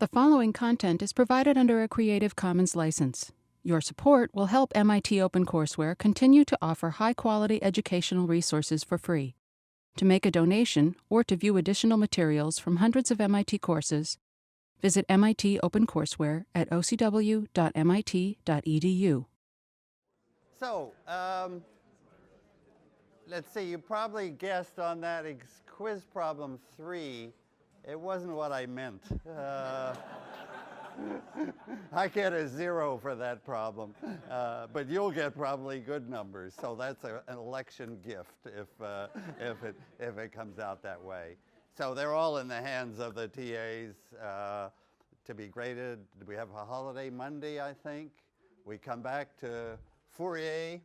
The following content is provided under a Creative Commons license. Your support will help MIT OpenCourseware continue to offer high-quality educational resources for free. To make a donation or to view additional materials from hundreds of MIT courses, visit MIT OpenCourseware at ocw.mit.edu. So, let's see, you probably guessed on that quiz problem 3, it wasn't what I meant. I get a 0 for that problem, but you'll get probably good numbers. So that's an election gift if it comes out that way. So they're all in the hands of the TAs to be graded. We have a holiday Monday, I think. We come back to Fourier.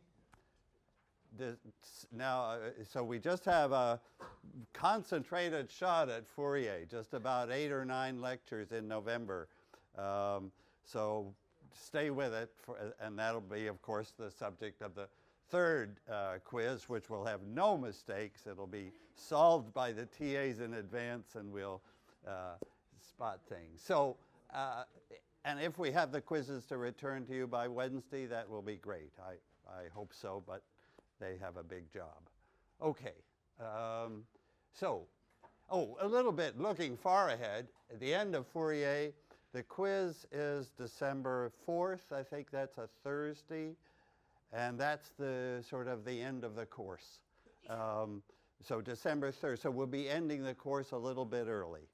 So we just have a concentrated shot at Fourier, just about 8 or 9 lectures in November. So stay with it, and that'll be, of course, the subject of the third quiz, which will have no mistakes. It'll be solved by the TAs in advance, and we'll spot things. So, and if we have the quizzes to return to you by Wednesday, that will be great. I hope so, but they have a big job. Okay. A little bit looking far ahead. At the end of Fourier, the quiz is December 4th. I think that's a Thursday. And that's the sort of the end of the course. So December 3rd. So we'll be ending the course a little bit early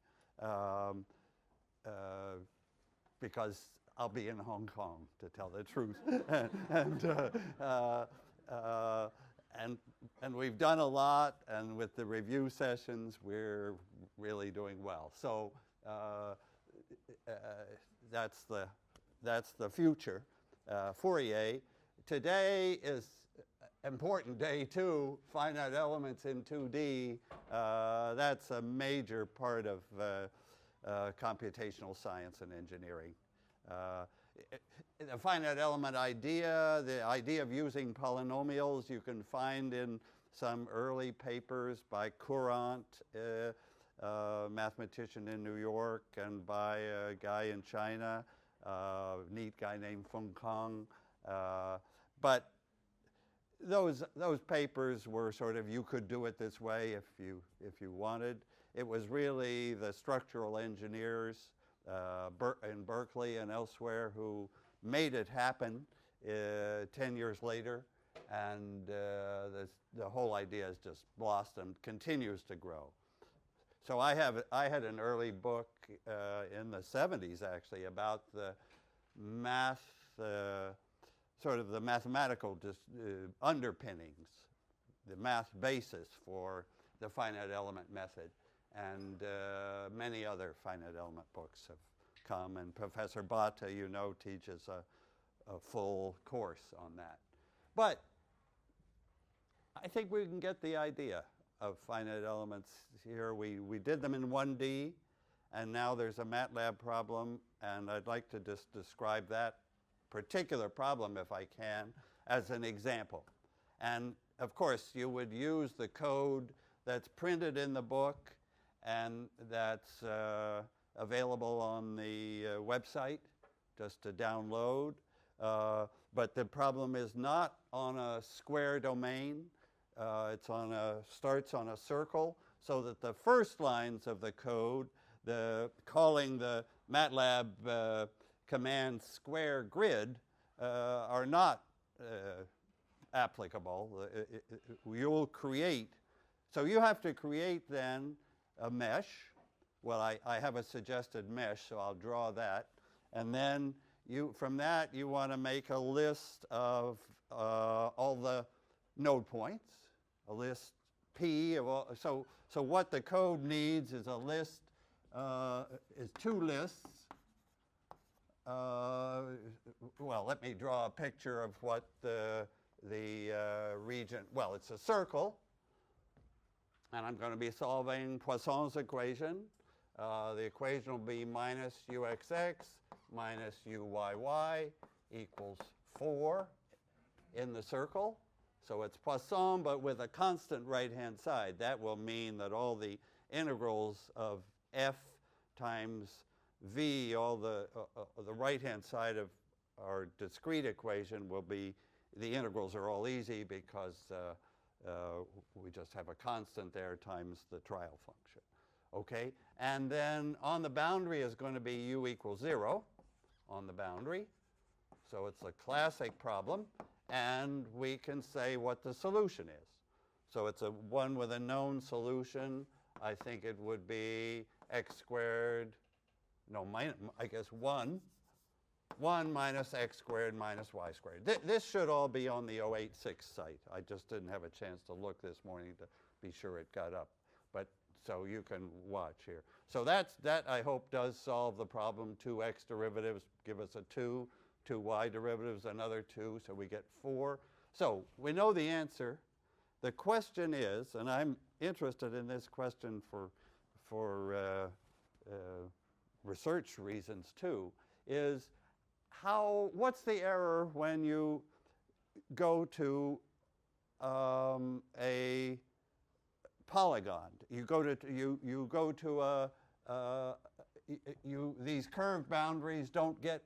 because I'll be in Hong Kong, to tell the truth. And we've done a lot, and with the review sessions, we're really doing well. So that's the future. Fourier. Today is important day 2, finite elements in 2D. That's a major part of computational science and engineering. The finite element idea, the idea of using polynomials, you can find in some early papers by Courant, mathematician in New York, and by a guy in China, neat guy named Feng Kang. But those papers were sort of, you could do it this way if you wanted. It was really the structural engineers in Berkeley and elsewhere who made it happen 10 years later, and the whole idea has just blossomed, continues to grow. So I had an early book in the 70s actually about the math, sort of the mathematical underpinnings, the math basis for the finite element method. And many other finite element books have come, and Professor Bhatta, you know, teaches a full course on that. But I think we can get the idea of finite elements here. We did them in 1D, and now there's a MATLAB problem, and I'd like to just describe that particular problem, if I can, as an example. And of course, you would use the code that's printed in the book, and that's available on the website just to download. But the problem is not on a square domain. It starts on a circle, so that the first lines of the code, calling the MATLAB command square grid, are not applicable. You'll create, so you have to create then a mesh. Well, I have a suggested mesh, so I'll draw that. And then from that, you want to make a list of all the node points, a list P of all. So what the code needs is a list, is 2 lists. Well, let me draw a picture of what the region, well, it's a circle. And I'm going to be solving Poisson's equation. The equation will be minus uxx minus uyy equals 4 in the circle. So it's Poisson, but with a constant right-hand side. That will mean that all the integrals of f times v, all the right-hand side of our discrete equation will be, the integrals are all easy because we just have a constant there times the trial function. Okay? And then on the boundary is going to be u equals 0 on the boundary. So it's a classic problem. And we can say what the solution is. So it's a one with a known solution. I think it would be x squared, no, I guess 1 minus x squared minus y squared. This should all be on the 086 site. I just didn't have a chance to look this morning to be sure it got up. But so you can watch here. So that I hope does solve the problem. 2x derivatives give us a 2. 2 y derivatives, another 2, so we get 4. So we know the answer. The question is, and I'm interested in this question for research reasons too, is what's the error when you go to a polygon? You go to these curved boundaries don't get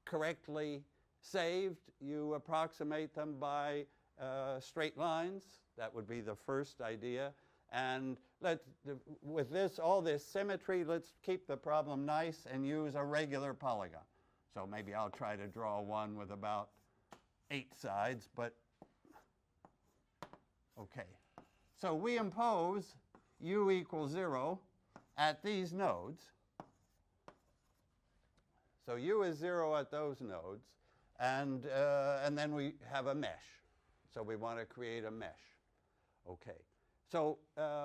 correctly saved. You approximate them by straight lines. That would be the first idea. And with all this symmetry, let's keep the problem nice and use a regular polygon. So maybe I'll try to draw one with about 8 sides, but okay. So we impose u equals 0 at these nodes. So u is 0 at those nodes, and then we have a mesh. So we want to create a mesh. Okay. So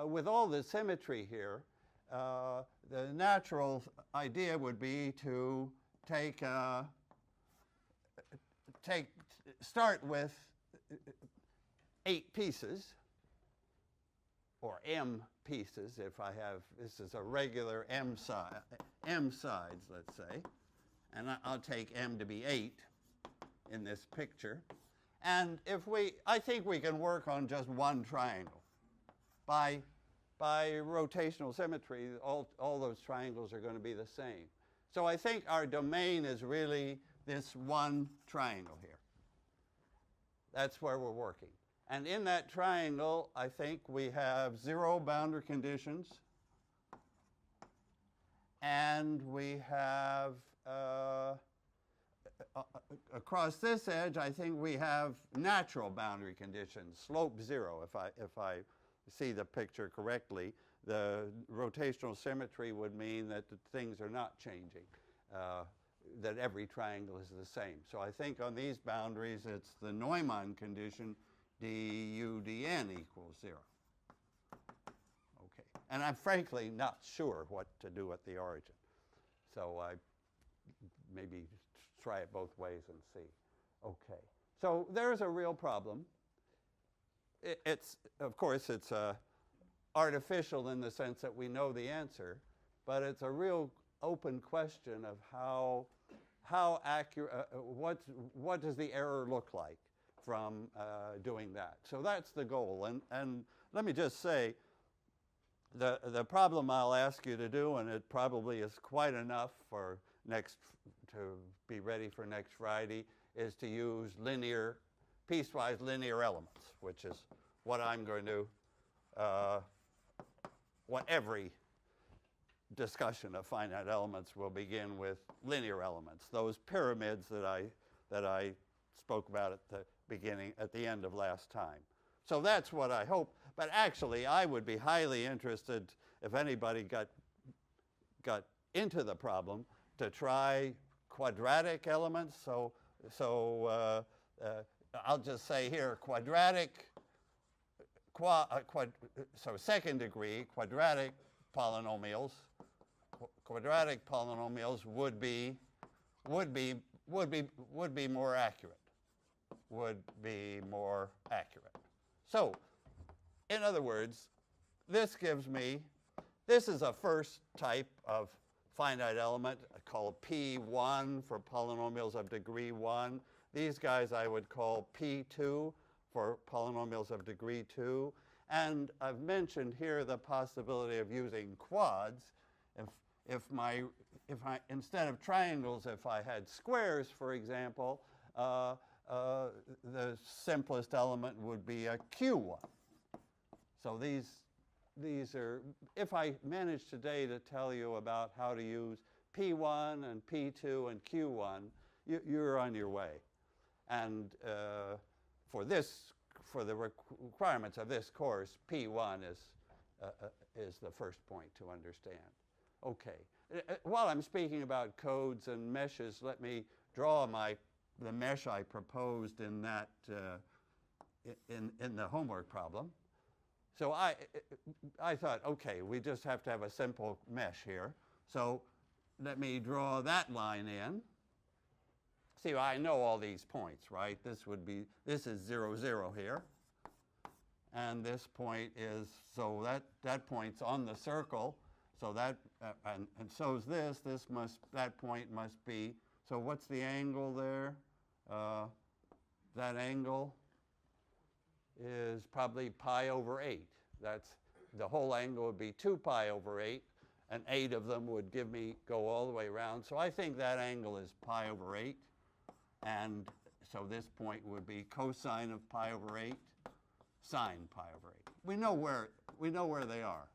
with all the symmetry here, the natural idea would be to start with 8 pieces, or m pieces. If I have, this is a regular m sides, let's say. And I'll take m to be 8 in this picture. And I think we can work on just one triangle. By rotational symmetry, all those triangles are going to be the same. So I think our domain is really this one triangle here. That's where we're working. And in that triangle, I think we have 0 boundary conditions. And we have across this edge, I think we have natural boundary conditions, slope 0. If I see the picture correctly, the rotational symmetry would mean that things are not changing, that every triangle is the same. So I think on these boundaries, it's the Neumann condition, du dn equals 0. Okay. And I'm frankly not sure what to do at the origin. So I maybe try it both ways and see. Okay. So there's a real problem. Of course, it's artificial in the sense that we know the answer, but it's a real open question of how accurate, what does the error look like from doing that. So that's the goal. And let me just say, the problem I'll ask you to do, and it probably is quite enough for to be ready for next Friday, is to use piecewise linear elements, which is what I'm going to, what every discussion of finite elements will begin with linear elements, those pyramids that I spoke about at the end of last time. So that's what I hope. But actually, I would be highly interested if anybody got into the problem to try quadratic elements. So I'll just say here quadratic, so second degree quadratic polynomials. Quadratic polynomials would be more accurate. Would be more accurate. So, in other words, this is a first type of finite element called P1 for polynomials of degree 1. These guys I would call P2 for polynomials of degree 2. And I've mentioned here the possibility of using quads. instead of triangles, if I had squares, for example, the simplest element would be a Q1. So these are, if I manage today to tell you about how to use P1 and P2 and Q1, you're on your way. And for the requirements of this course, P1 is the first point to understand. Okay. While I'm speaking about codes and meshes, let me draw the mesh I proposed in that in the homework problem. So I thought, okay, we just have to have a simple mesh here. So let me draw that line in. See, I know all these points, right? This is 0, 0 here. And this point is, so that point's on the circle. So that, and so is this. That point must be, so what's the angle there? That angle is probably pi over 8. The whole angle would be 2 pi over 8, and 8 of them would go all the way around. So I think that angle is pi over 8, and so this point would be cosine of pi over 8, sine pi over 8. We know where they are.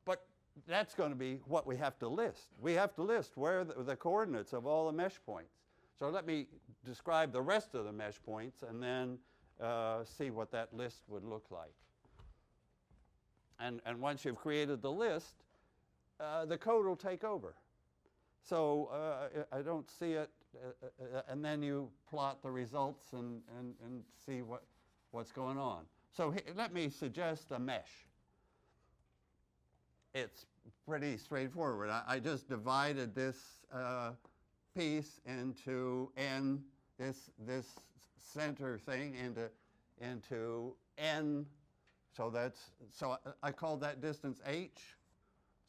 But that's going to be what we have to list. We have to list where the coordinates of all the mesh points. So let me describe the rest of the mesh points and then see what that list would look like. And once you've created the list, the code will take over. So I don't see it, and then you plot the results and see what's going on. So let me suggest a mesh. It's pretty straightforward. I just divided this piece into n, this center thing into n. So I call that distance h.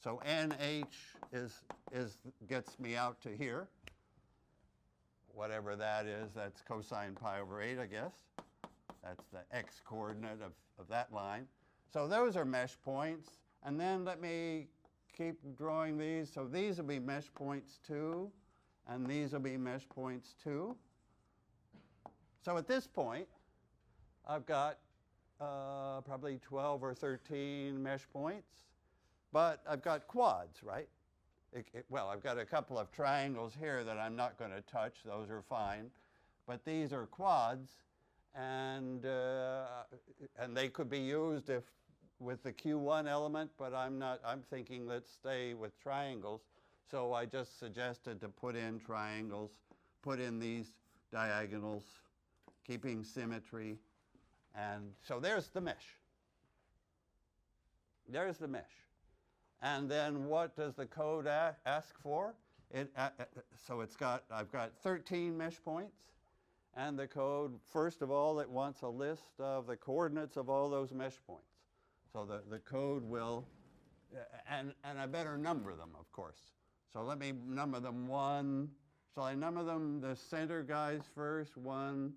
So nh gets me out to here. Whatever that is, that's cosine pi over 8, I guess. That's the x coordinate of that line. So those are mesh points. And then let me keep drawing these. So these will be mesh points 2, and these will be mesh points 2. So at this point, I've got probably 12 or 13 mesh points. But I've got quads, right? Well, I've got a couple of triangles here that I'm not going to touch. Those are fine. But these are quads, and they could be used with the Q1 element, but I'm thinking let's stay with triangles. So I just suggested to put in triangles, put in these diagonals, keeping symmetry. And so there's the mesh. There's the mesh. And then what does the code ask for? So I've got 13 mesh points. And the code, first of all, it wants a list of the coordinates of all those mesh points. So the code will, and I better number them, of course. So let me number them 1. Shall I number them the center guys first? 1,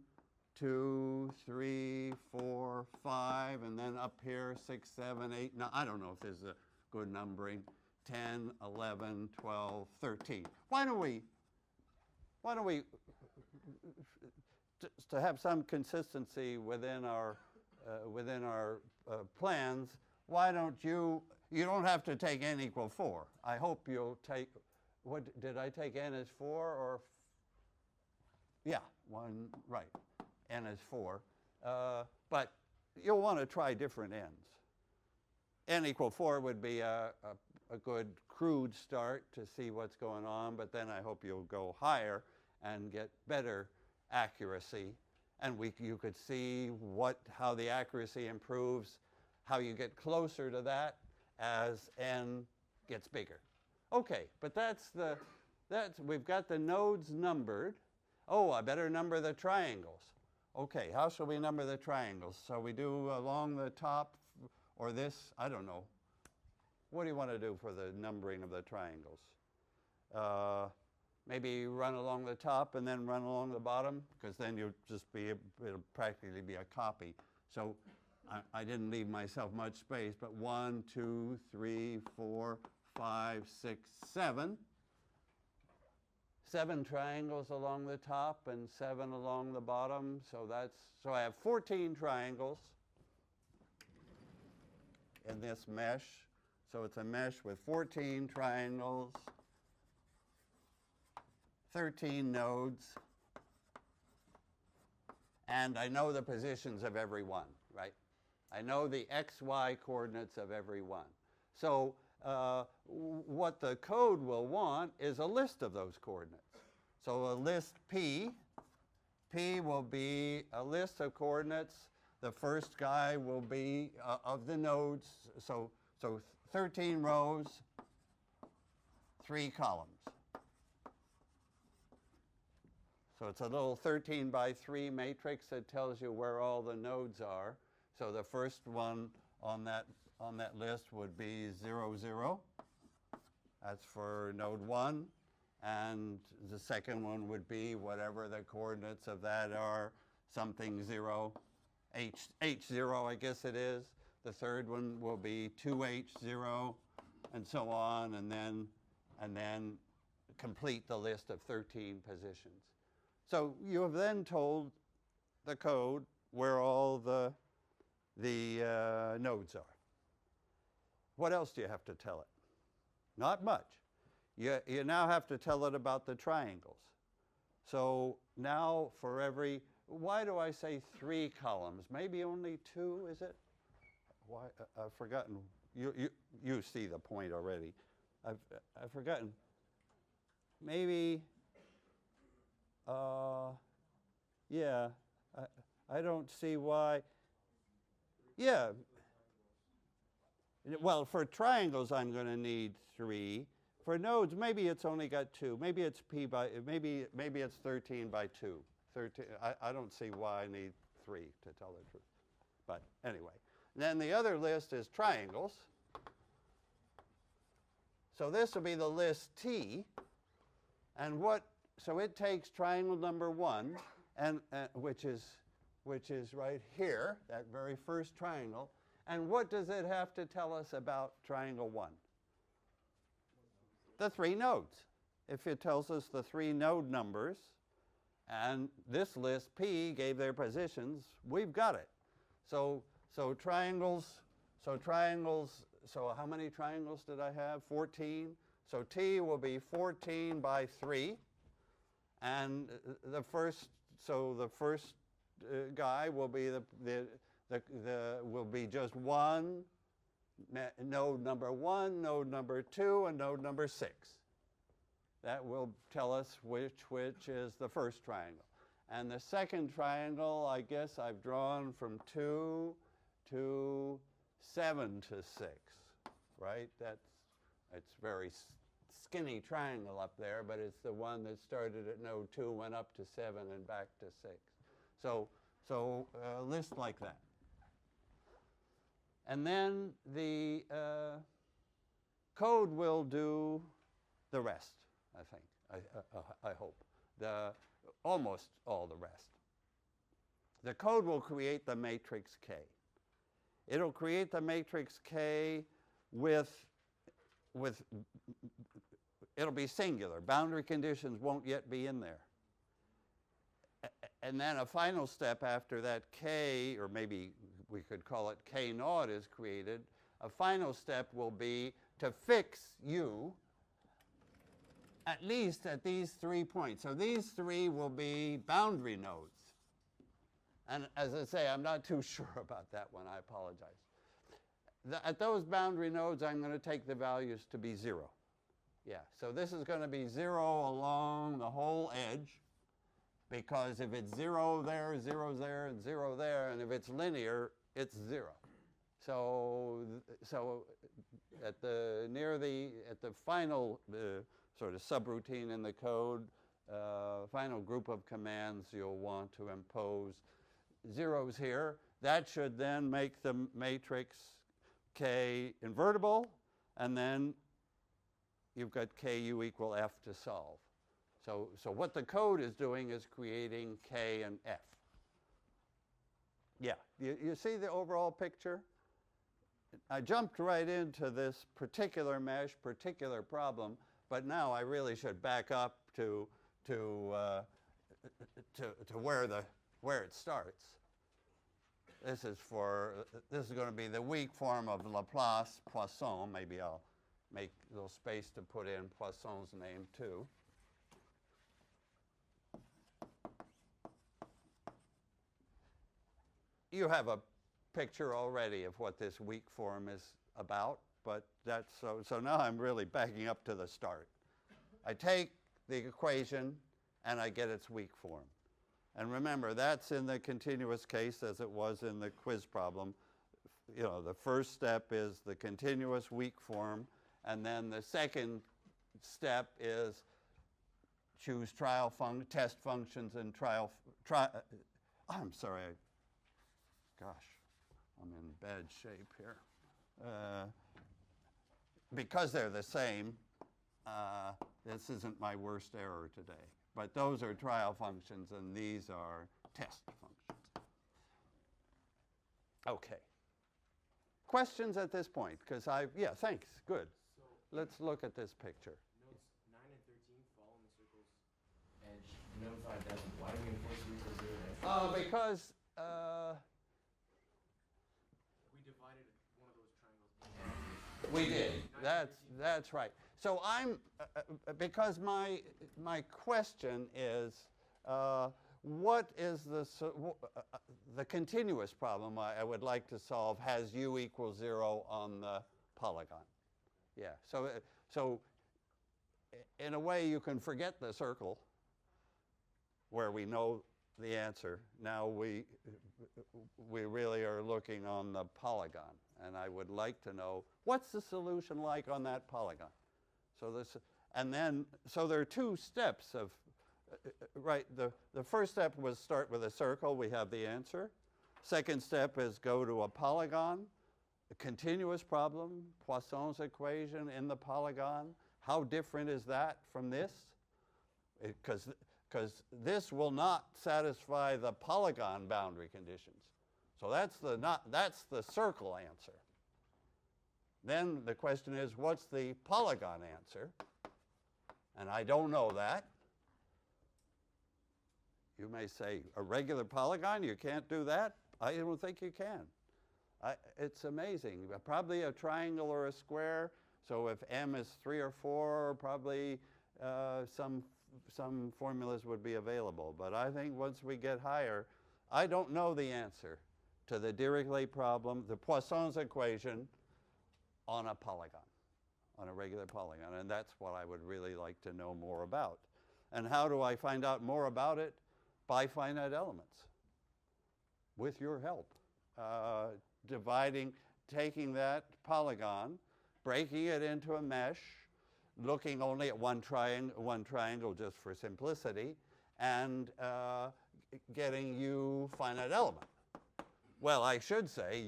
2, 3, 4, 5, and then up here 6, 7, 8. Now, I don't know if this is a good numbering. 10, 11, 12, 13. Why don't we, to have some consistency within our plans, why don't you don't have to take n equal 4. I hope you'll take, what did I take n as 4 or, yeah, 1, right, n is 4. But you'll want to try different n's. N equal 4 would be a good crude start to see what's going on, but then I hope you'll go higher and get better accuracy. And you could see how the accuracy improves, how you get closer to that as n gets bigger. Okay, but we've got the nodes numbered. Oh, I better number the triangles. Okay, how shall we number the triangles? So we do along the top, or this, I don't know. What do you want to do for the numbering of the triangles? Maybe run along the top and then run along the bottom, because then it'll practically be a copy. So I didn't leave myself much space, but 1, 2, 3, 4, 5, 6, 7. 7 triangles along the top and 7 along the bottom. So I have 14 triangles in this mesh. So it's a mesh with 14 triangles, 13 nodes, and I know the positions of every one, right? I know the x, y coordinates of every one. So what the code will want is a list of those coordinates. So a list P will be a list of coordinates. The first guy will be of the nodes. So 13 rows, 3 columns. So it's a little 13 by 3 matrix that tells you where all the nodes are. So the first one on that list would be 0, 0. That's for node 1. And the second one would be whatever the coordinates of that are, something 0, h0, I guess it is. The third one will be 2h0, and so on, and then complete the list of 13 positions. So you have then told the code where all the nodes are. What else do you have to tell it? Not much. You now have to tell it about the triangles. So now for every, why do I say 3 columns? Maybe only 2, is it? Why, I've forgotten. You see the point already. I've forgotten. Maybe, yeah, I don't see why. Yeah. Well, for triangles, I'm going to need 3. For nodes, maybe it's only got 2. Maybe it's maybe it's 13 by 2. 13. I don't see why I need 3 to tell the truth. But anyway, and then the other list is triangles. So this will be the list T, and so it takes triangle number 1, and which is right here, that very first triangle. And what does it have to tell us about triangle 1? The 3 nodes. If it tells us the 3 node numbers, and this list P gave their positions, we've got it. So triangles, so how many triangles did I have? 14. So T will be 14 by 3, and the first guy will be will be just 1. Node number 1, node number 2, and node number 6. That will tell us which is the first triangle. And the second triangle, I guess I've drawn from 2 to 7 to 6, right? It's very skinny triangle up there, but it's the one that started at node 2, went up to 7, and back to 6. So a list like that. And then the code will do the rest, I think, I hope, almost all the rest. The code will create the matrix K. It'll create the matrix K it'll be singular. Boundary conditions won't yet be in there. And then a final step after that K, or maybe we could call it K naught, is created. A final step will be to fix U at least at these 3 points. So these 3 will be boundary nodes. And as I say, I'm not too sure about that one. I apologize. At those boundary nodes, I'm going to take the values to be 0. Yeah, so this is going to be 0 along the whole edge, because if it's 0 there, 0 there, and 0 there, and if it's linear, it's 0. So at the final sort of subroutine in the code, final group of commands, you'll want to impose zeros here. That should then make the matrix K invertible, and then you've got KU equal F to solve. So what the code is doing is creating K and F. Yeah, you see the overall picture? I jumped right into this particular mesh, particular problem, but now I really should back up to where it starts. This is going to be the weak form of Laplace Poisson. Maybe I'll make a little space to put in Poisson's name too. You have a picture already of what this weak form is about, but that's so now I'm really backing up to the start. I take the equation and I get its weak form. And remember, that's in the continuous case as it was in the quiz problem. You know, the first step is the continuous weak form, and then the second step is choose test functions and I'm sorry. Gosh, I'm in bad shape here. Because they're the same, this isn't my worst error today. But those are trial functions, and these are test functions. Okay. Questions at this point? Because yeah, thanks. Good. So let's look at this picture. Notes 9 and 13 fall in the circle's edge. Note 5 doesn't. Why do we enforce u equals 0 to x? Because we divided one of those triangles. we did. That's right. So I'm because my question is what is the continuous problem I would like to solve has u equals 0 on the polygon. Yeah. So in a way you can forget the circle where we know the answer. Now we really are looking on the polygon, and I would like to know what's the solution like on that polygon. So there are two steps of right. The first step was start with a circle. We have the answer. Second step is go to a polygon, a continuous problem, Poisson's equation in the polygon. How different is that from this? Because this will not satisfy the polygon boundary conditions. So that's the circle answer. Then the question is, what's the polygon answer? And I don't know that. You may say, a regular polygon, you can't do that? I don't think you can. It's amazing. Probably a triangle or a square. So if m is 3 or 4, probably some formulas would be available. But I think once we get higher, I don't know the answer to the Dirichlet problem, the Poisson's equation, on a polygon, on a regular polygon. And that's what I would really like to know more about. And how do I find out more about it? By finite elements, with your help. Taking that polygon, breaking it into a mesh, looking only at one triangle just for simplicity, and getting U finite element. Well, I should say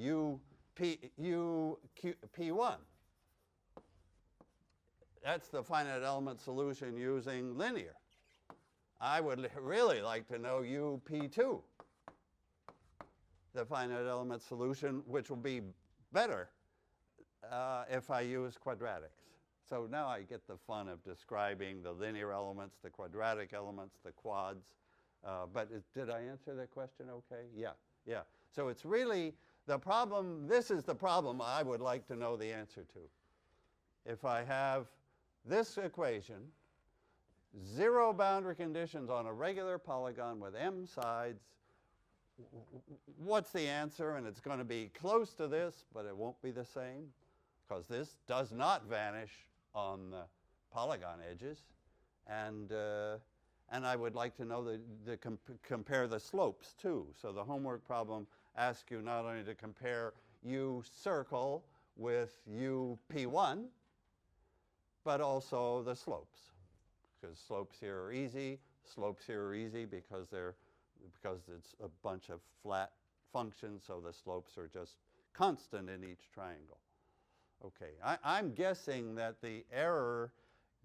P1. That's the finite element solution using linear. I would really like to know UP2, the finite element solution, which will be better if I use quadratics. So now I get the fun of describing the linear elements, the quadratic elements, the quads. But did I answer that question okay? Yeah. So it's really the problem. This is the problem I would like to know the answer to. If I have this equation, 0 boundary conditions on a regular polygon with m sides, what's the answer? And it's going to be close to this, but it won't be the same, because this does not vanish on the polygon edges. And I would like to know compare the slopes too. So the homework problem asks you not only to compare U circle with UP1, but also the slopes. Because slopes here are easy. Slopes here are easy because it's a bunch of flat functions, so the slopes are just constant in each triangle. Okay, I'm guessing that the error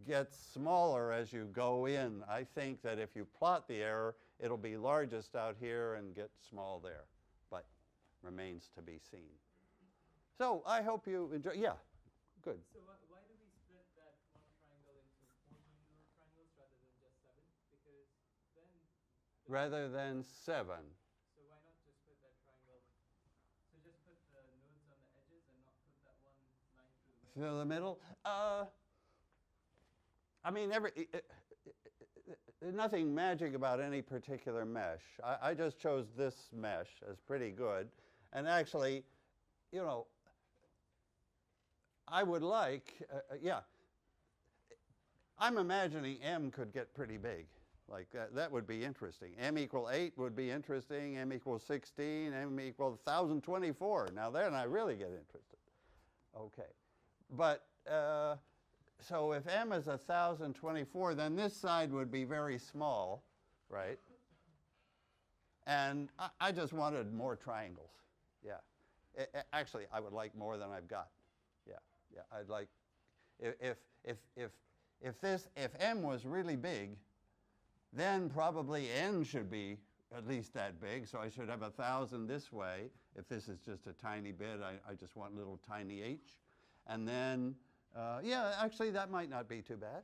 gets smaller as you go in. I think that if you plot the error, it'll be largest out here and get small there. But remains to be seen. So I hope you enjoy. Yeah, good. So why do we split that one triangle into 14 little triangles rather than just 7? Because then... Rather than 7. So why not just split that triangle? So just put the nodes on the edges and not put that one line through the middle? I mean, nothing magic about any particular mesh. I just chose this mesh as pretty good. And actually, you know, I would like, yeah, I'm imagining M could get pretty big. Like that would be interesting. M equal 8 would be interesting. M equals 16. M equal 1024. Now then I really get interested. Okay. But so if M is 1024, then this side would be very small, right? And I just wanted more triangles. Yeah. Actually, I would like more than I've got. Yeah. Yeah. I'd like if M was really big, then probably N should be at least that big. So I should have 1,000 this way. If this is just a tiny bit, I just want little tiny h. And then, yeah, actually that might not be too bad.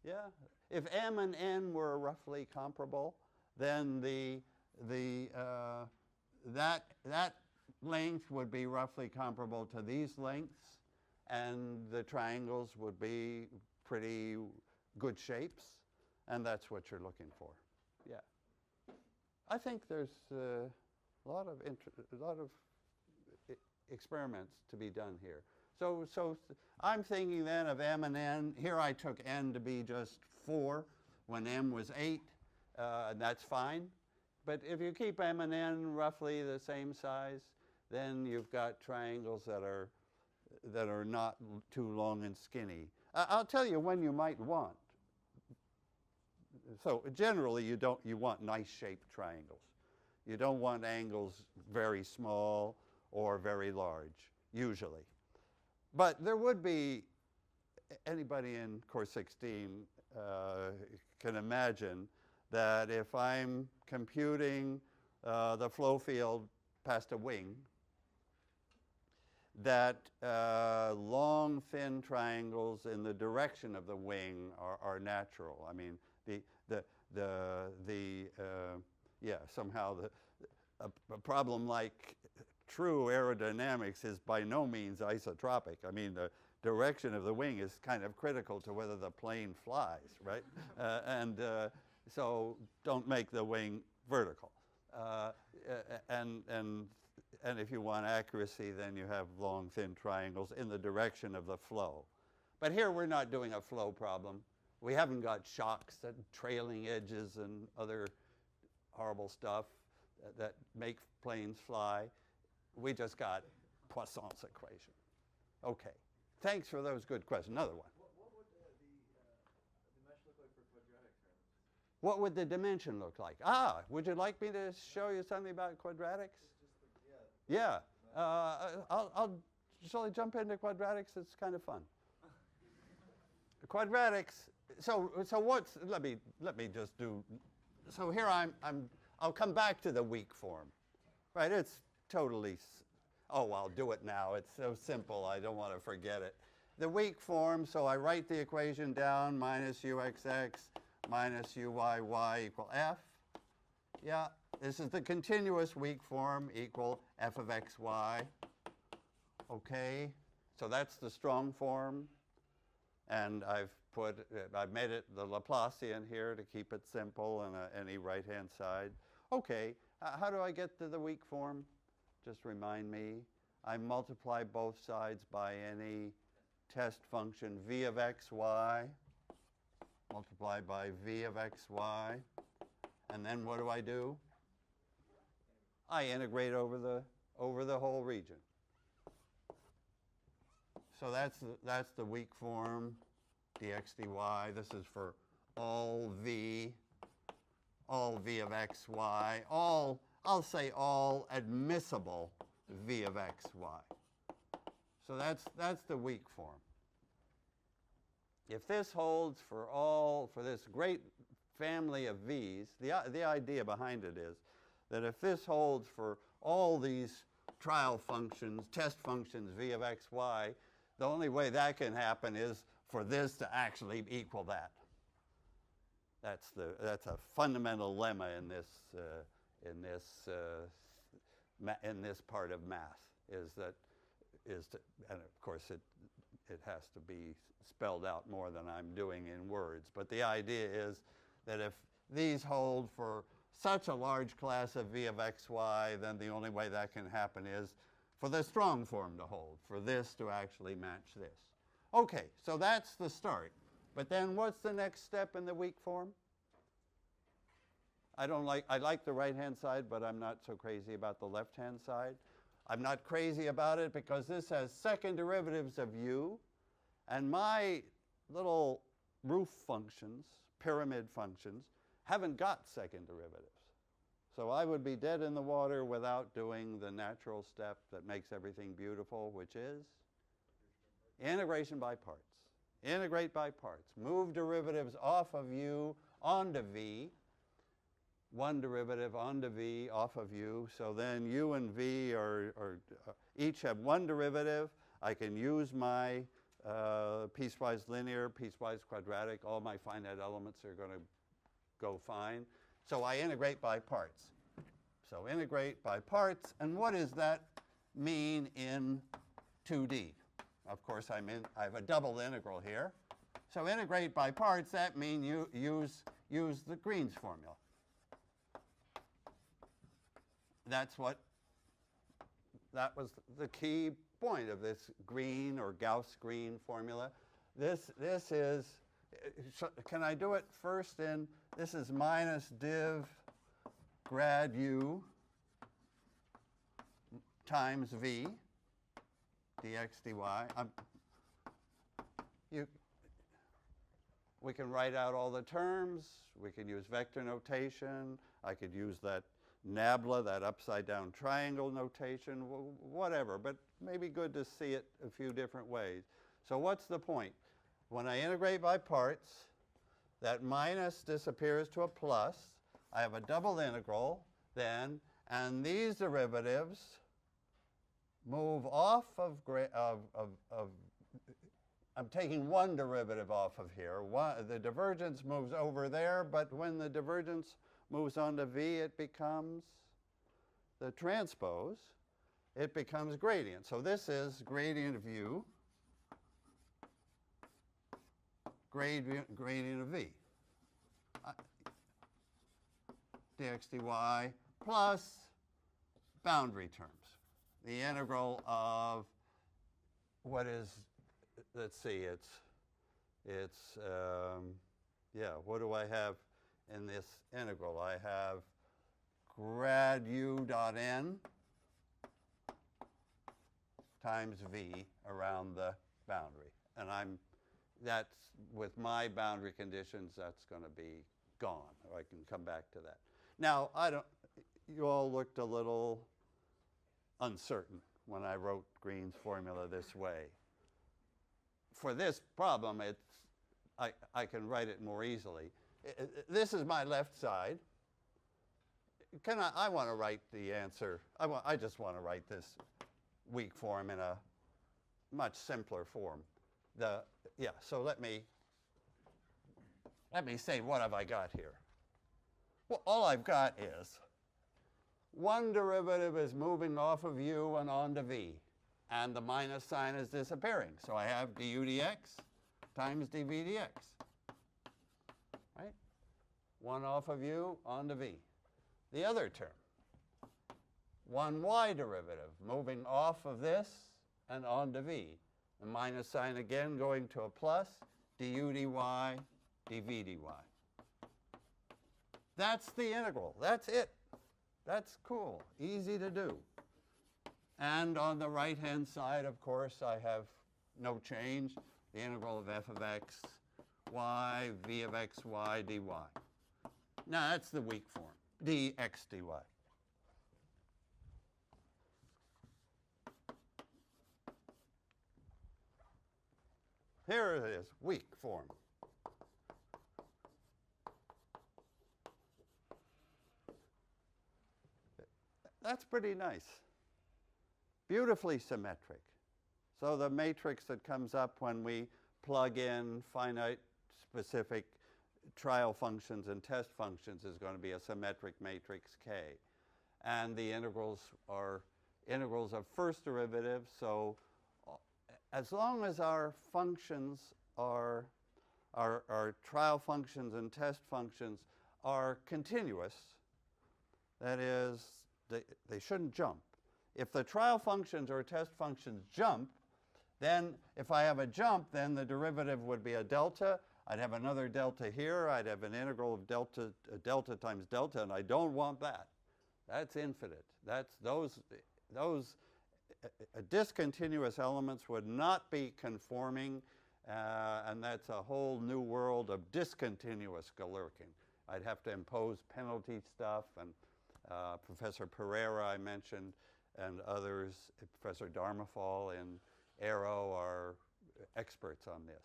Yeah. If M and N were roughly comparable, then that length would be roughly comparable to these lengths, and the triangles would be pretty good shapes, and that's what you're looking for. Yeah. I think there's a lot of experiments to be done here. So I'm thinking then of M and N. Here I took N to be just 4 when M was 8, and that's fine. But if you keep M and N roughly the same size, then you've got triangles that are not too long and skinny. I'll tell you when you might want. So generally you want nice shaped triangles. You don't want angles very small or very large, usually. But there would be, anybody in course 16 can imagine that if I'm computing the flow field past a wing, that long, thin triangles in the direction of the wing are natural. I mean, somehow a problem like true aerodynamics is by no means isotropic. I mean, the direction of the wing is kind of critical to whether the plane flies, right? So don't make the wing vertical. And if you want accuracy, then you have long, thin triangles in the direction of the flow. But here we're not doing a flow problem. We haven't got shocks and trailing edges and other horrible stuff that make planes fly. We just got Poisson's equation. Okay. Thanks for those good questions. Another one. What would the mesh look like for quadratic terms? What would the dimension look like? Would you like me to show you something about quadratics? Yeah. Shall I jump into quadratics? It's kind of fun. Quadratics. So what's? Let me just do. So here I'll come back to the weak form, right? It's totally. Oh, I'll do it now. It's so simple. I don't want to forget it. The weak form. So I write the equation down: minus uxx minus uyy equal f. Yeah. This is the continuous weak form equal f of xy. Okay, so that's the strong form, and I've made it the Laplacian here to keep it simple and any right-hand side. Okay, how do I get to the weak form? Just remind me. I multiply both sides by any test function v of xy, multiply by v of xy, and then what do? I integrate over the whole region. So that's the weak form, dx dy. This is for all v of xy, I'll say all admissible v of xy. So that's the weak form. If this holds for this great family of v's, the idea behind it is that if this holds for all these trial functions, test functions, v of x, y, the only way that can happen is for this to actually equal that. That's a fundamental lemma in this part of math, and of course it has to be spelled out more than I'm doing in words. But the idea is that if these hold for such a large class of v of x, y, then the only way that can happen is for the strong form to hold, for this to actually match this. Okay, so that's the start. But then what's the next step in the weak form? I like the right-hand side, but I'm not so crazy about the left-hand side. I'm not crazy about it because this has second derivatives of u, and my little roof functions, pyramid functions, haven't got second derivatives. So I would be dead in the water without doing the natural step that makes everything beautiful, which is integration by parts. Integrate by parts. Move derivatives off of u onto v. One derivative onto v off of u. So then u and v each have one derivative. I can use my piecewise linear, piecewise quadratic. All my finite elements are going to go fine. So I integrate by parts. So integrate by parts. And what does that mean in 2D? Of course, I have a double integral here. So integrate by parts, that means you use the Green's formula. That was the key point of this Green or Gauss-Green formula. This is, can I do it first in, this is minus div grad u times v dx dy. We can write out all the terms. We can use vector notation. I could use that nabla, that upside down triangle notation, whatever, but maybe good to see it a few different ways. So what's the point? When I integrate by parts, that minus disappears to a plus. I have a double integral then, and these derivatives move off of I'm taking one derivative off of here. The divergence moves over there, but when the divergence moves on to v, it becomes the transpose. It becomes gradient. So this is gradient of u, gradient of v, dx dy plus boundary terms. The integral of what is, let's see, what do I have in this integral? I have grad u dot n times v around the boundary. And that's, with my boundary conditions, that's going to be gone. Or I can come back to that. Now, you all looked a little uncertain when I wrote Green's formula this way. For this problem, I can write it more easily. This is my left side. I want to write the answer. I just want to write this weak form in a much simpler form. So let me say, what have I got here? Well, all I've got is one derivative is moving off of u and onto v, and the minus sign is disappearing. So I have du dx times dv dx, right? One off of u onto v. The other term, one y derivative moving off of this and onto v. The minus sign again going to a plus, du dy, dv dy. That's the integral. That's it. That's cool. Easy to do. And on the right-hand side, of course, I have no change. The integral of f of x, y, v of x, y, dy. Now, that's the weak form, dx dy. Here it is, weak form. that's pretty nice. Beautifully symmetric. So the matrix that comes up when we plug in finite specific trial functions and test functions is going to be a symmetric matrix K. And the integrals are integrals of first derivative, so as long as our functions are, our trial functions and test functions are continuous, that is, they shouldn't jump. If the trial functions or test functions jump, then if I have a jump, then the derivative would be a delta. I'd have another delta here. I'd have an integral of delta times delta, and I don't want that. That's infinite. That's those discontinuous elements would not be conforming, and that's a whole new world of discontinuous Galerkin. I'd have to impose penalty stuff, and Professor Pereira I mentioned, and others, Professor Dharmafal in Aero are experts on this.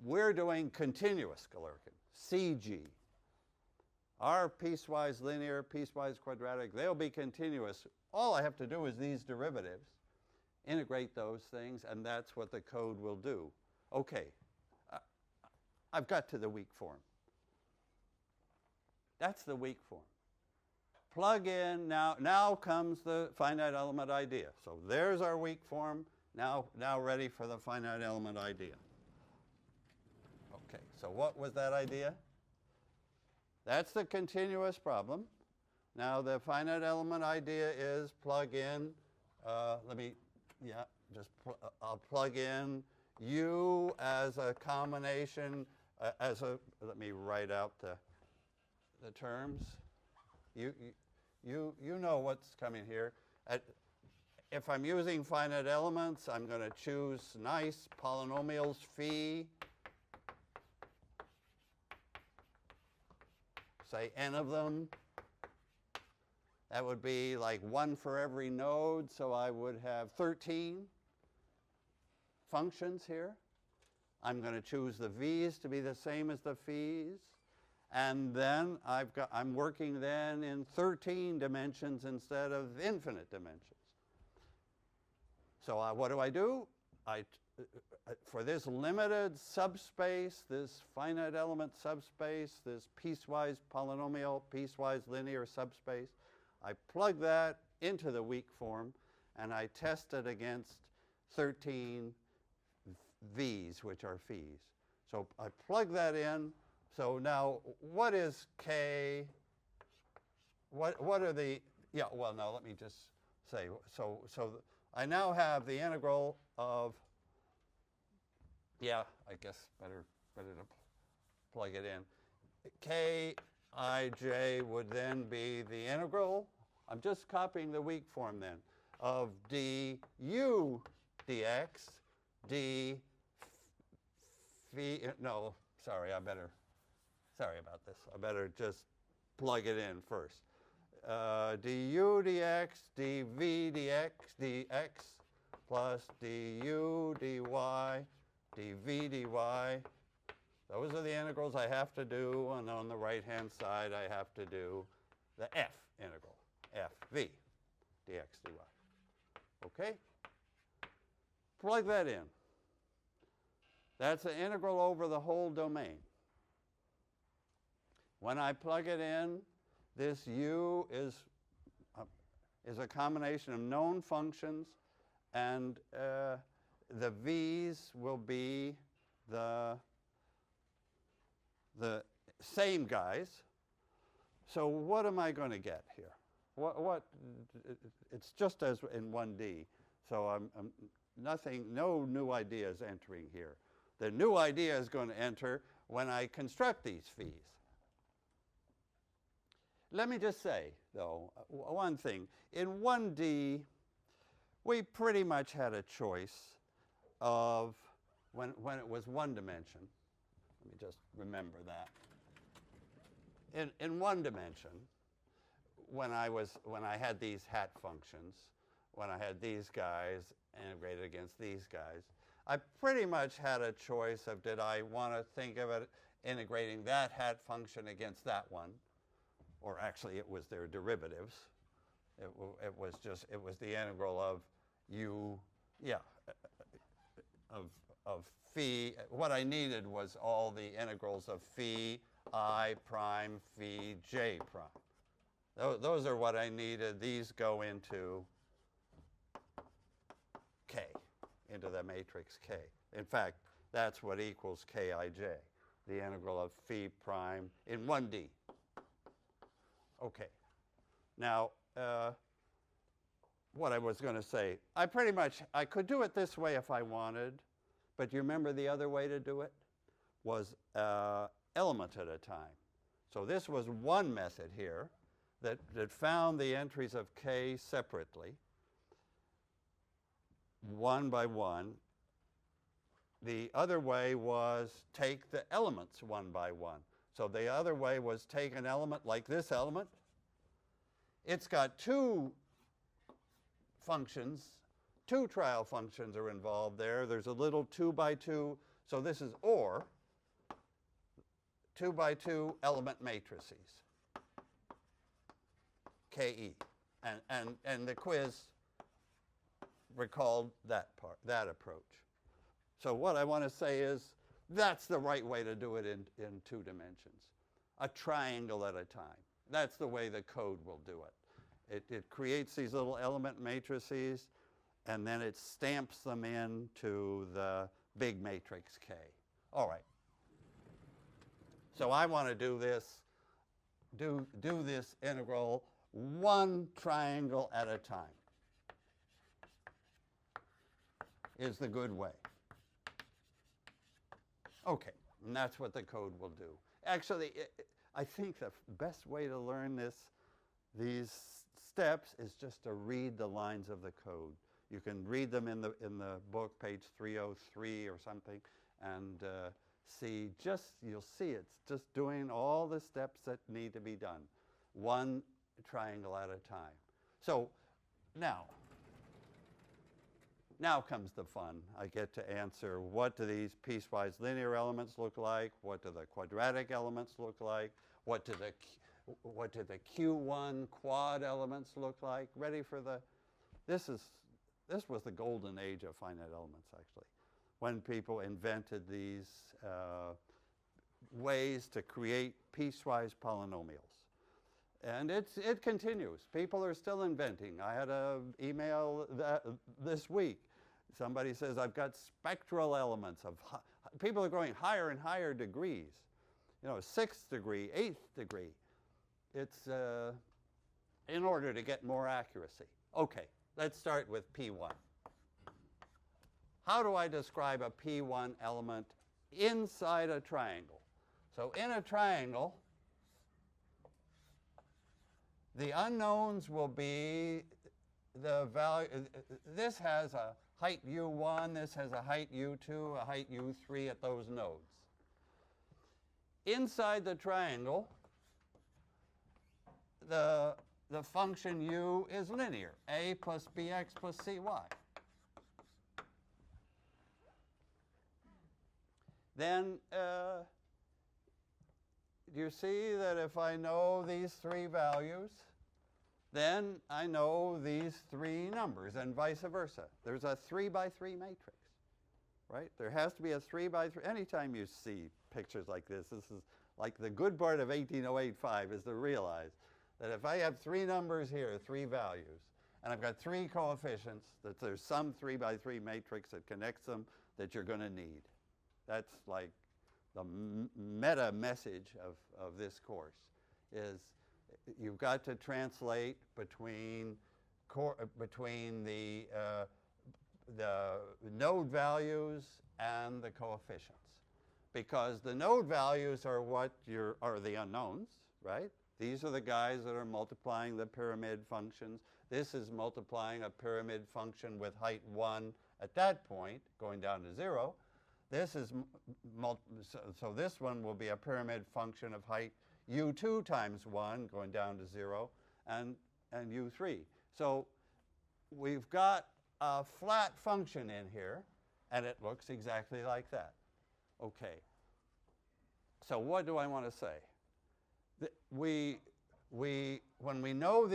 We're doing continuous Galerkin, CG. Our piecewise linear, piecewise quadratic, they'll be continuous. All I have to do is these derivatives, integrate those things, and that's what the code will do. Okay, I've got to the weak form. That's the weak form. Plug in, now comes the finite element idea. So there's our weak form, now ready for the finite element idea. Okay, so what was that idea? That's the continuous problem. Now the finite element idea is plug in, I'll plug in U as a combination, let me write out the terms. You know what's coming here. If I'm using finite elements, I'm going to choose nice polynomials phi, say n of them. That would be like 1 for every node, so I would have 13 functions here. I'm going to choose the v's to be the same as the phis. And then I'm working then in 13 dimensions instead of infinite dimensions. So what do? For this limited subspace, this finite element subspace, this piecewise polynomial, piecewise linear subspace, I plug that into the weak form, and I test it against 13 v's, which are phis. So I plug that in. So now, what is K? What are the, yeah, well, no, let me just say, so I now have the integral of, yeah, I guess better to plug it in. Kij would then be the integral, I'm just copying the weak form then, of du dx, d phi, no, sorry, sorry about this. I better just plug it in first. Du dx, dv dx, dx, plus du dy, dv dy. Those are the integrals I have to do, and on the right-hand side, I have to do the f integral, fv, dx dy. Okay? Plug that in. That's an integral over the whole domain. When I plug it in, this u is a combination of known functions, and the v's will be the same guys. So what am I going to get here? It's just as in 1D. So no new ideas entering here. The new idea is going to enter when I construct these phis. Let me just say, though, one thing. In 1D, we pretty much had a choice of, when it was one dimension, let me just remember that. In one dimension, when I had these hat functions, when I had these guys integrated against these guys, I pretty much had a choice of, did I want to think of it integrating that hat function against that one, or actually it was their derivatives, It was just, it was the integral of u, yeah, of phi. What I needed was all the integrals of phi I prime, phi j prime. Those are what I needed. These go into K, into the matrix K. In fact, that's what equals Kij, the integral of phi prime in 1D. Okay. Now, what I was going to say, I could do it this way if I wanted, but you remember the other way to do it was element at a time. So this was one method here that found the entries of K separately, one by one. The other way was take the elements one by one. So the other way was take an element like this element. It's got two functions, two trial functions are involved there. There's a little 2 by 2. So this is OR, 2 by 2 element matrices, KE. And the quiz recalled that part, that approach. So what I want to say is that's the right way to do it in 2 dimensions, a triangle at a time. That's the way the code will do it. It creates these little element matrices, and then it stamps them into the big matrix K. All right. So I want to do this, do this integral one triangle at a time is the good way. Okay, and that's what the code will do. Actually, I think the best way to learn these steps is just to read the lines of the code. You can read them in the book, page 303 or something, and you'll see it's just doing all the steps that need to be done, one triangle at a time. So now comes the fun. I get to answer, what do these piecewise linear elements look like? What do the quadratic elements look like? What do the Q1 quad elements look like? Ready for this was the golden age of finite elements, actually, when people invented these ways to create piecewise polynomials. And it continues. People are still inventing. I had an email this week. Somebody says, I've got spectral elements of, people are going higher and higher degrees. 6th degree, 8th degree. It's in order to get more accuracy. Okay, let's start with P1. How do I describe a P1 element inside a triangle? So in a triangle, the unknowns will be the value. This has a height u1, this has a height u2, a height u3 at those nodes. Inside the triangle, the function u is linear, a plus bx plus cy. Then do you see that if I know these 3 values, then I know these 3 numbers, and vice versa. There's a 3 by 3 matrix, right? There has to be a 3 by 3. Anytime you see pictures like this is like the good part of 18085 is to realize that if I have 3 numbers here, 3 values, and I've got 3 coefficients, that there's some 3 by 3 matrix that connects them that you're going to need. That's like the meta message of this course is you've got to translate between the node values and the coefficients, because the node values are are the unknowns, right? These are the guys that are multiplying the pyramid functions. This is multiplying a pyramid function with height 1 at that point, going down to 0. This is so this one will be a pyramid function of height u2 times 1, going down to 0, and u3. So we've got a flat function in here, and it looks exactly like that. Okay. So what do I want to say? when we know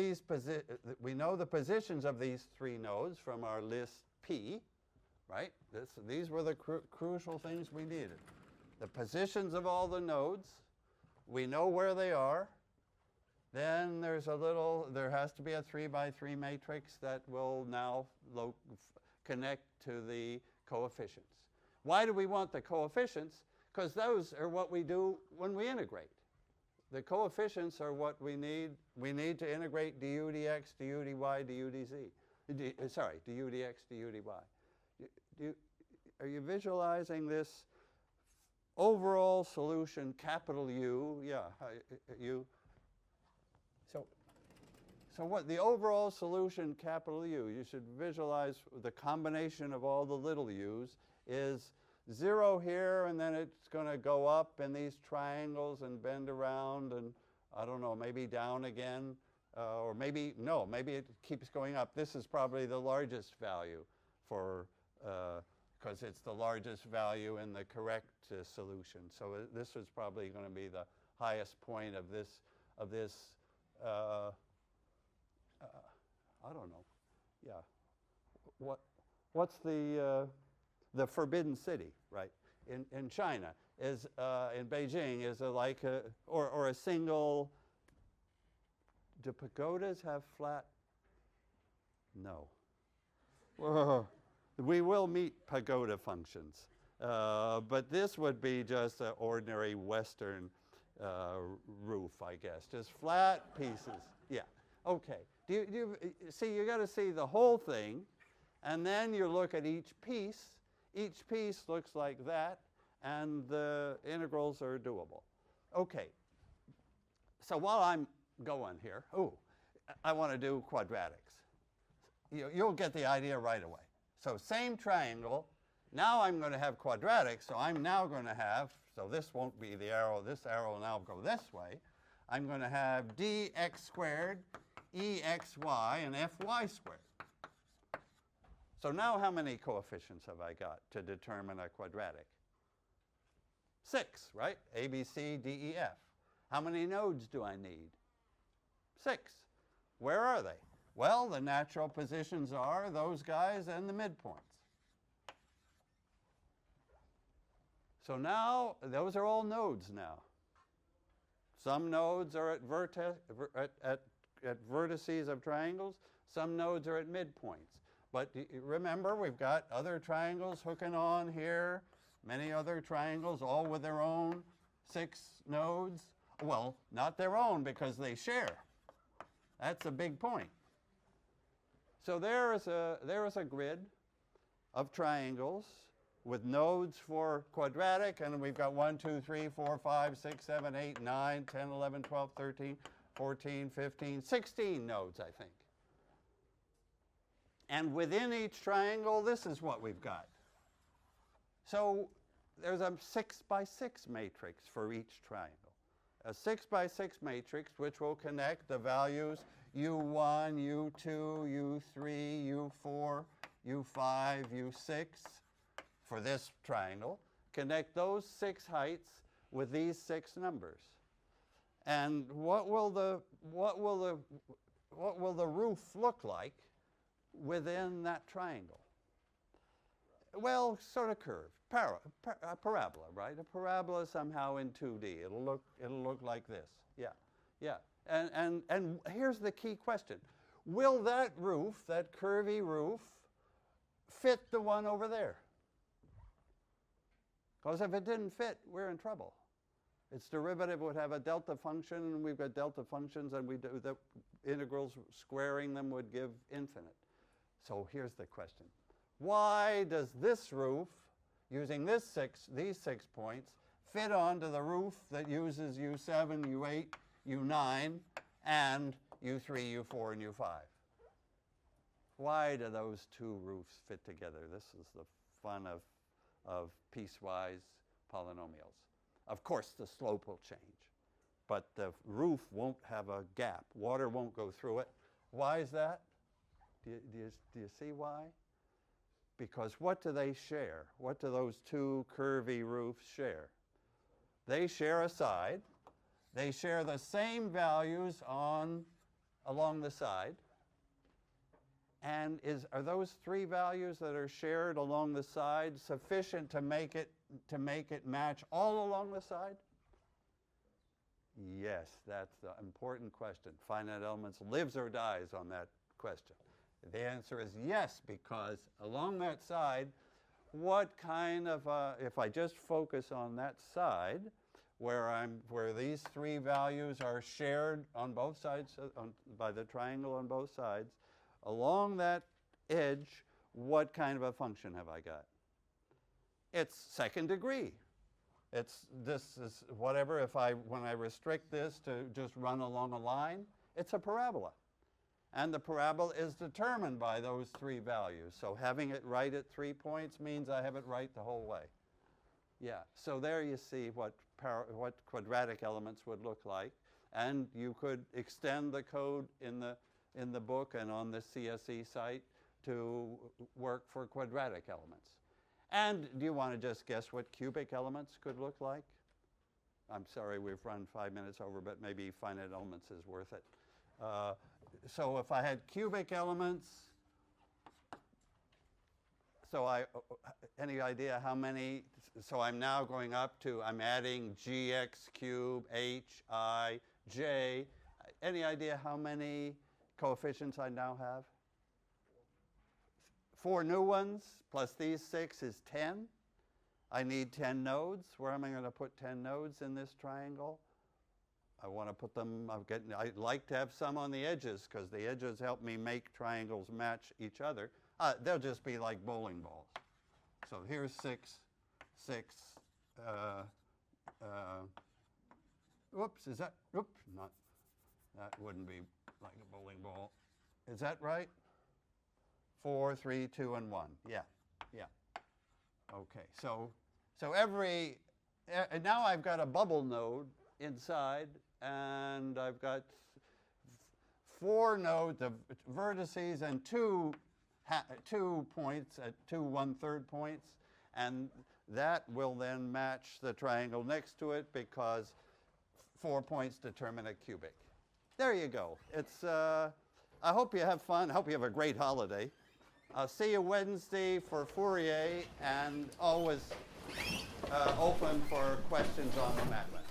we know the positions of these three nodes from our list P, right? These were the crucial things we needed. The positions of all the nodes, we know where they are. Then there has to be a 3 by 3 matrix that will now connect to the coefficients. Why do we want the coefficients? Because those are what we do when we integrate. The coefficients are what we need. We need to integrate du dx, du dy, du dz. Sorry, du dx, du dy. Are you visualizing this overall solution, capital U? Yeah, So what the overall solution, capital U, you should visualize the combination of all the little u's is 0 here, and then it's going to go up in these triangles and bend around, and I don't know, maybe down again, or maybe it keeps going up. This is probably the largest value for, because it's the largest value in the correct solution. So this is probably going to be the highest point of this, I don't know. Yeah. What's the Forbidden City, right? In China is in Beijing is or a single. Do pagodas have flat? No. We will meet pagoda functions, but this would be just an ordinary Western roof, I guess, just flat pieces. Yeah. Okay. Do you see? You got to see the whole thing, and then you look at each piece. Each piece looks like that, and the integrals are doable. Okay. So while I'm going here, I want to do quadratics. You'll get the idea right away. So same triangle. Now I'm going to have quadratics. So I'm now going to have. So this won't be the arrow. This arrow will now go this way. I'm going to have dx squared, exy, and fy squared. So now how many coefficients have I got to determine a quadratic? 6, right? A, B, C, D, E, F. How many nodes do I need? 6. Where are they? Well, the natural positions are those guys and the midpoints. So now, those are all nodes now. Some nodes are at vertices of triangles. Some nodes are at midpoints. But remember, we've got other triangles hooking on here, many other triangles, all with their own 6 nodes. Well, not their own, because they share. That's a big point. So there is a grid of triangles with nodes for quadratic, and we've got 1, 2, 3, 4, 5, 6, 7, 8, 9, 10, 11, 12, 13, 14, 15, 16 nodes, I think. And within each triangle, this is what we've got. So there's a 6 by 6 matrix for each triangle. A 6 by 6 matrix which will connect the values U1, U2, U3, U4, U5, U6 for this triangle. Connect those 6 heights with these 6 numbers. And what will the roof look like within that triangle? Well, sort of curved, a parabola, right? A parabola somehow in 2D. It'll look like this. Yeah. And here's the key question: will that roof, that curvy roof, fit the one over there? Because if it didn't fit, we're in trouble. Its derivative would have a delta function, and we've got delta functions, and the integrals squaring them would give infinite. So here's the question. Why does this roof, using these 6 points, fit onto the roof that uses U7, U8, U9, and U3, U4, and U5? Why do those 2 roofs fit together? This is the fun of piecewise polynomials. Of course, the slope will change, but the roof won't have a gap. Water won't go through it. Why is that? Do you see why? Because what do they share? What do those 2 curvy roofs share? They share a side. They share the same values along the side. And are those 3 values that are shared along the side sufficient to make it match all along the side? Yes, that's the important question. Finite Elements lives or dies on that question. The answer is yes, because along that side, what kind of, if I just focus on that side, where these 3 values are shared on both sides, by the triangle on both sides, along that edge, what kind of a function have I got? It's second degree. This is whatever, when I restrict this to just run along a line, it's a parabola. And the parabola is determined by those 3 values. So having it right at 3 points means I have it right the whole way. Yeah, so there you see what quadratic elements would look like. And you could extend the code in the book and on the CSE site to work for quadratic elements. And do you want to just guess what cubic elements could look like? I'm sorry, we've run 5 minutes over, but maybe finite elements is worth it. So if I had cubic elements, any idea how many? So I'm now going up to, I'm adding gx cubed, h, I, j. Any idea how many coefficients I now have? 4 new ones plus these 6 is 10. I need 10 nodes. Where am I going to put 10 nodes in this triangle? I want to put them, I'd like to have some on the edges because the edges help me make triangles match each other. They'll just be like bowling balls. So here's 6, 6. Whoops, is that, oops, not, that wouldn't be like a bowling ball. Is that right? 4, 3, 2, and 1. Yeah, yeah. Okay, so now I've got a bubble node inside, and I've got 4 nodes of vertices and 2 points at 2 1/3 points, and that will then match the triangle next to it because 4 points determine a cubic. There you go. It's I hope you have fun. I hope you have a great holiday. I'll see you Wednesday for Fourier, and always open for questions on the MATLAB.